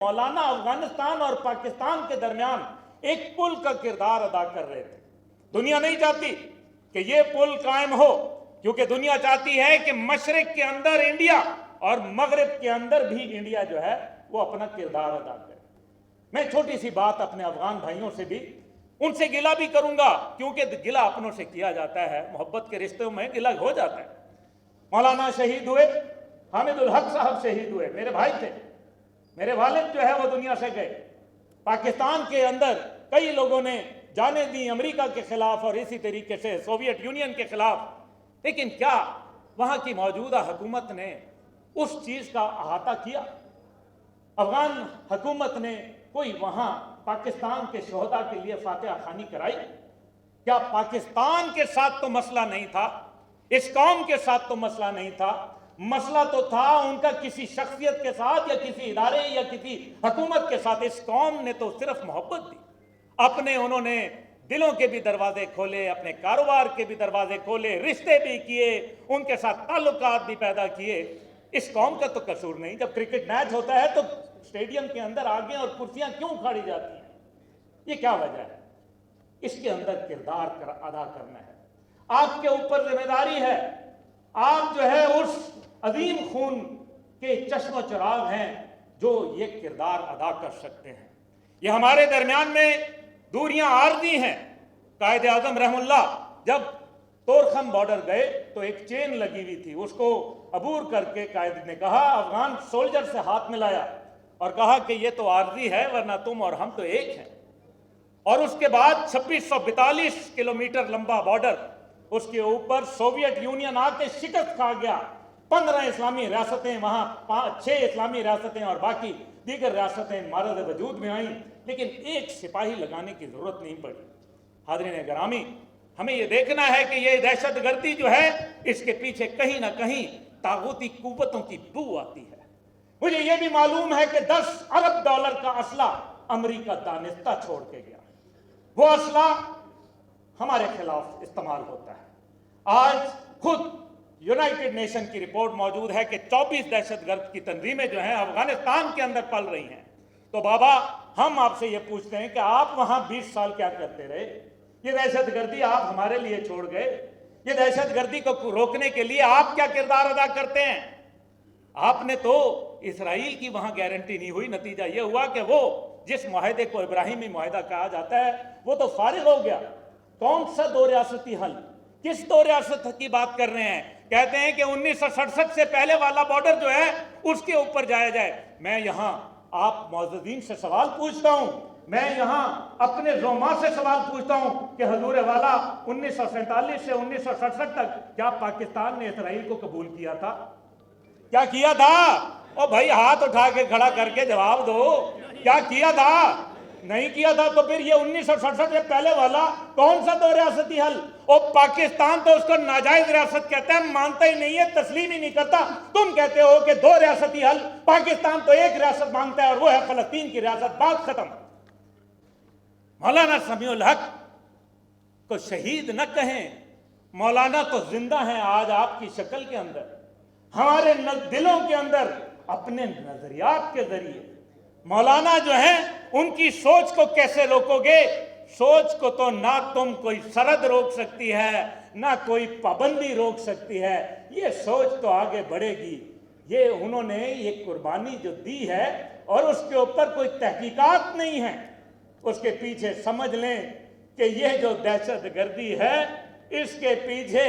مولانا افغانستان اور پاکستان کے درمیان ایک پل کا کردار ادا کر رہے تھے۔ دنیا نہیں چاہتی کہ یہ پل قائم ہو، کیونکہ دنیا چاہتی ہے کہ مشرق کے اندر انڈیا اور مغرب کے اندر بھی انڈیا جو ہے وہ اپنا کردار ادا کرے۔ میں چھوٹی سی بات اپنے افغان بھائیوں سے بھی، ان سے گلہ بھی کروں گا، کیونکہ گلہ اپنوں سے کیا جاتا ہے، محبت کے رشتوں میں گلہ ہو جاتا ہے۔ مولانا شہید ہوئے، حامد الحق صاحب شہید ہوئے، میرے بھائی تھے، میرے والد جو ہے وہ دنیا سے گئے۔ پاکستان کے اندر کئی لوگوں نے جانیں دی امریکہ کے خلاف اور اسی طریقے سے سوویت یونین کے خلاف، لیکن کیا وہاں کی موجودہ حکومت نے اس چیز کا احاطہ کیا؟ افغان حکومت نے کوئی وہاں پاکستان کے شہداء کے لیے فاتحہ خوانی کرائی؟ کیا پاکستان کے ساتھ تو مسئلہ نہیں تھا، اس قوم کے ساتھ تو مسئلہ نہیں تھا، مسئلہ تو تھا ان کا کسی شخصیت کے ساتھ یا کسی ادارے یا کسی حکومت کے ساتھ۔ اس قوم نے تو صرف محبت دی، اپنے انہوں نے دلوں کے بھی دروازے کھولے، اپنے کاروبار کے بھی دروازے کھولے، رشتے بھی کیے، ان کے ساتھ تعلقات بھی پیدا کیے۔ اس قوم کا تو قصور نہیں۔ جب کرکٹ میچ ہوتا ہے تو اسٹیڈیم کے اندر آگے اور کرسیاں کیوں کھاڑی جاتی ہیں؟ یہ کیا وجہ ہے؟ اس کے اندر کردار ادا کرنا ہے۔ آپ کے اوپر ذمہ داری ہے، آپ جو ہے اس عظیم خون کے چشم و چراغ ہیں جو یہ کردار ادا کر سکتے ہیں۔ یہ ہمارے درمیان میں دوریاں عارضی ہیں۔ قائد اعظم رحم اللہ جب تورخم بارڈر گئے تو ایک چین لگی ہوئی تھی، اس کو عبور کر کے قائد نے کہا، افغان سولجر سے ہاتھ ملایا اور کہا کہ یہ تو عارضی ہے، ورنہ تم اور ہم تو ایک ہیں۔ اور اس کے بعد 2642 کلومیٹر لمبا بارڈر، اس کے اوپر سوویت یونین آ کے شکست کھا گیا۔ 15 اسلامی ریاستیں وہاں، 6 اسلامی ریاستیں اور باقی دیگر ریاستیں معرض وجود میں آئیں، لیکن ایک سپاہی لگانے کی ضرورت نہیں پڑی۔ حاضرین گرامی، ہمیں یہ دیکھنا ہے کہ یہ دہشت گردی جو ہے اس کے پیچھے کہیں نہ کہیں طاغوتی قوتوں کی بو آتی ہے۔ مجھے یہ بھی معلوم ہے کہ 10 ارب ڈالر کا اسلحہ امریکہ دانستہ چھوڑ کے گیا، وہ اسلحہ ہمارے خلاف استعمال ہوتا ہے۔ آج خود یونائٹڈ نیشن کی رپورٹ موجود ہے کہ 24 دہشت گرد کی تنظیمیں جو ہیں افغانستان کے اندر پل رہی ہیں۔ تو بابا، ہم آپ سے یہ پوچھتے ہیں کہ آپ وہاں 20 سال کیا کرتے رہے؟ یہ دہشت گردی آپ ہمارے لیے چھوڑ گئے، یہ دہشت گردی کو روکنے کے لیے آپ کیا کردار ادا کرتے ہیں؟ آپ نے تو اسرائیل کی وہاں گارنٹی نہیں ہوئی، نتیجہ یہ ہوا کہ وہ جس معاہدے کو ابراہیمی معاہدہ کہا جاتا ہے وہ تو فارغ ہو گیا۔ کون سا 2 ریاستی حل؟ کس 2 ریاست کی بات کر رہے ہیں؟ کہتے ہیں کہ 1967 سے پہلے والا بارڈر جو ہے اس کے اوپر جایا جائے۔ میں یہاں آپ معززین سے سوال پوچھتا ہوں، میں یہاں اپنے زعماء سے سوال پوچھتا ہوں کہ حضور والا 1947 سے 1967 تک کیا پاکستان نے اسرائیل کو قبول کیا تھا؟ کیا کیا تھا؟ او بھائی، ہاتھ اٹھا کے کھڑا کر کے جواب دو، کیا کیا تھا؟ نہیں کیا تھا تو پھر یہ 1967 سے پہلے والا کون سا 2 ریاستی حل؟ اور پاکستان تو اس کو ناجائز ریاست کہتا ہے، مانتا ہی نہیں ہے، تسلیم ہی نہیں کرتا۔ تم کہتے ہو کہ 2 ریاستی حل، پاکستان تو 1 ریاست مانگتا ہے اور وہ ہے فلسطین کی ریاست۔ بات ختم۔ مولانا سمیع الحق کو شہید نہ کہیں، مولانا تو زندہ ہیں آج آپ کی شکل کے اندر، ہمارے دلوں کے اندر، اپنے نظریات کے ذریعے۔ مولانا جو ہیں ان کی سوچ کو کیسے روکو گے؟ سوچ کو تو نہ تم کوئی سرحد روک سکتی ہے، نہ کوئی پابندی روک سکتی ہے، یہ سوچ تو آگے بڑھے گی۔ یہ انہوں نے یہ قربانی جو دی ہے اور اس کے اوپر کوئی تحقیقات نہیں ہے، اس کے پیچھے سمجھ لیں کہ یہ جو دہشت گردی ہے اس کے پیچھے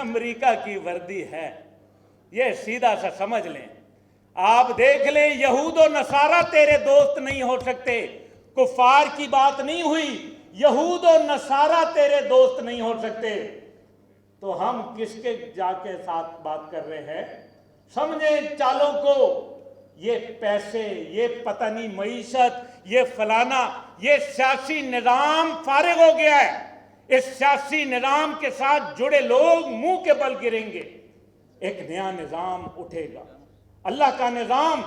امریکہ کی وردی ہے، یہ سیدھا سا سمجھ لیں۔ آپ دیکھ لیں، یہود و نصارہ تیرے دوست نہیں ہو سکتے۔ کفار کی بات نہیں ہوئی، یہود و نصارہ تیرے دوست نہیں ہو سکتے، تو ہم کس کے جا کے ساتھ بات کر رہے ہیں؟ سمجھیں چالوں کو، یہ پیسے، یہ پتہ نہیں معیشت، یہ فلانا، یہ سیاسی نظام فارغ ہو گیا ہے۔ اس سیاسی نظام کے ساتھ جڑے لوگ منہ کے بل گریں گے۔ ایک نیا نظام اٹھے گا، اللہ کا نظام،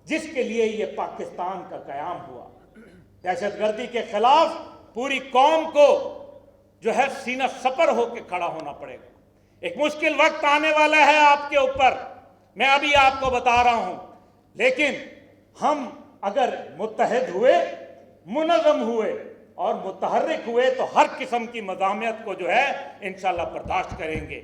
جس کے لیے یہ پاکستان کا قیام ہوا۔ دہشت گردی کے خلاف پوری قوم کو جو ہے سینہ سپر ہو کے کھڑا ہونا پڑے گا۔ ایک مشکل وقت آنے والا ہے آپ کے اوپر، میں ابھی آپ کو بتا رہا ہوں، لیکن ہم اگر متحد ہوئے، منظم ہوئے اور متحرک ہوئے تو ہر قسم کی مزاحمت کو جو ہے انشاءاللہ برداشت کریں گے۔